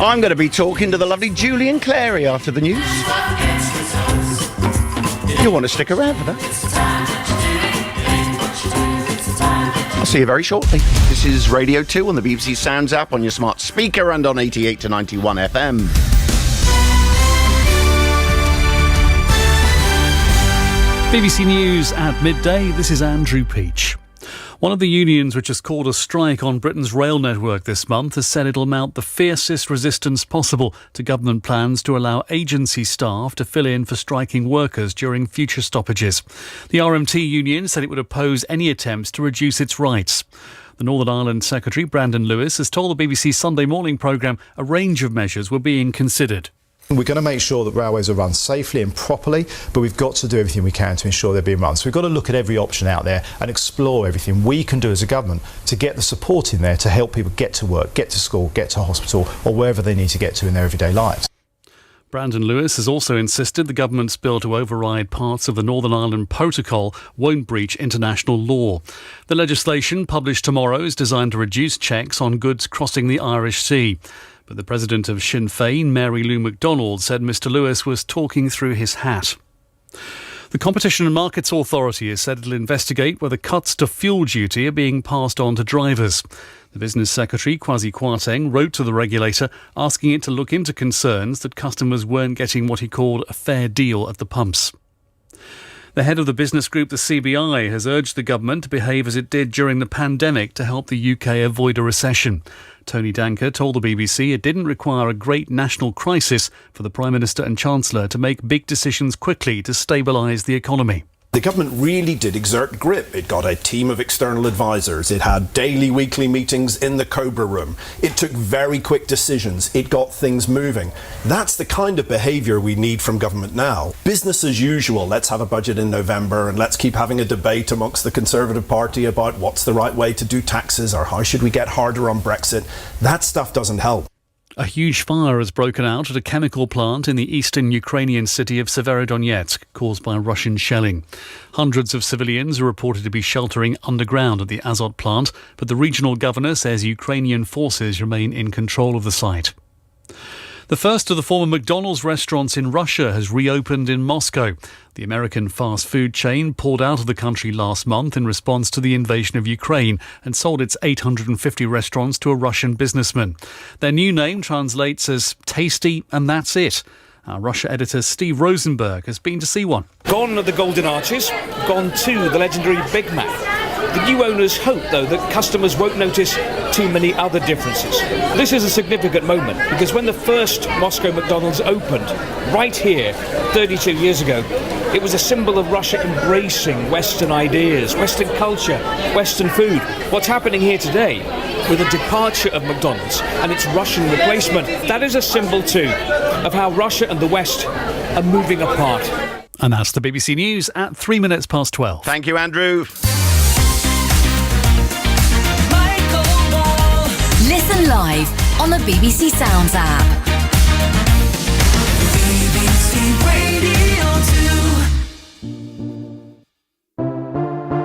I'm going to be talking to the lovely Julian Clary after the news. You'll want to stick around for that. I'll see you very shortly. This is Radio 2 on the BBC Sounds app, on your smart speaker and on 88 to 91 FM. BBC News at midday, this is Andrew Peach. One of the unions which has called a strike on Britain's rail network this month has said it'll mount the fiercest resistance possible to government plans to allow agency staff to fill in for striking workers during future stoppages. The RMT union said it would oppose any attempts to reduce its rights. The Northern Ireland Secretary, Brandon Lewis, has told the BBC Sunday Morning programme a range of measures were being considered. We're going to make sure that railways are run safely and properly, but we've got to do everything we can to ensure they're being run. So we've got to look at every option out there and explore everything we can do as a government to get the support in there to help people get to work, get to school, get to hospital, or wherever they need to get to in their everyday lives. Brandon Lewis has also insisted the government's bill to override parts of the Northern Ireland Protocol won't breach international law. The legislation, published tomorrow, is designed to reduce checks on goods crossing the Irish Sea. But the president of Sinn Féin, Mary Lou McDonald, said Mr Lewis was talking through his hat. The Competition and Markets Authority has said it'll investigate whether cuts to fuel duty are being passed on to drivers. The Business Secretary, Kwasi Kwarteng, wrote to the regulator asking it to look into concerns that customers weren't getting what he called a fair deal at the pumps. The head of the business group, the CBI, has urged the government to behave as it did during the pandemic to help the UK avoid a recession. Tony Danker told the BBC it didn't require a great national crisis for the Prime Minister and Chancellor to make big decisions quickly to stabilise the economy. The government really did exert grip. It got a team of external advisors. It had daily, weekly meetings in the Cobra room. It took very quick decisions. It got things moving. That's the kind of behaviour we need from government now. Business as usual. Let's have a budget in November and let's keep having a debate amongst the Conservative Party about what's the right way to do taxes or how should we get harder on Brexit. That stuff doesn't help. A huge fire has broken out at a chemical plant in the eastern Ukrainian city of Severodonetsk, caused by Russian shelling. Hundreds of civilians are reported to be sheltering underground at the Azot plant, but the regional governor says Ukrainian forces remain in control of the site. The first of the former McDonald's restaurants in Russia has reopened in Moscow. The American fast food chain pulled out of the country last month in response to the invasion of Ukraine and sold its 850 restaurants to a Russian businessman. Their new name translates as Tasty and That's It. Our Russia editor Steve Rosenberg has been to see one. Gone are the Golden Arches, gone too the legendary Big Mac. The new owners hope, though, that customers won't notice too many other differences. This is a significant moment because when the first Moscow McDonald's opened, right here, 32 years ago, it was a symbol of Russia embracing Western ideas, Western culture, Western food. What's happening here today, with the departure of McDonald's and its Russian replacement, that is a symbol, too, of how Russia and the West are moving apart. And that's the BBC News at 3 minutes past 12. Thank you, Andrew. Listen live on the BBC Sounds app. BBC Radio.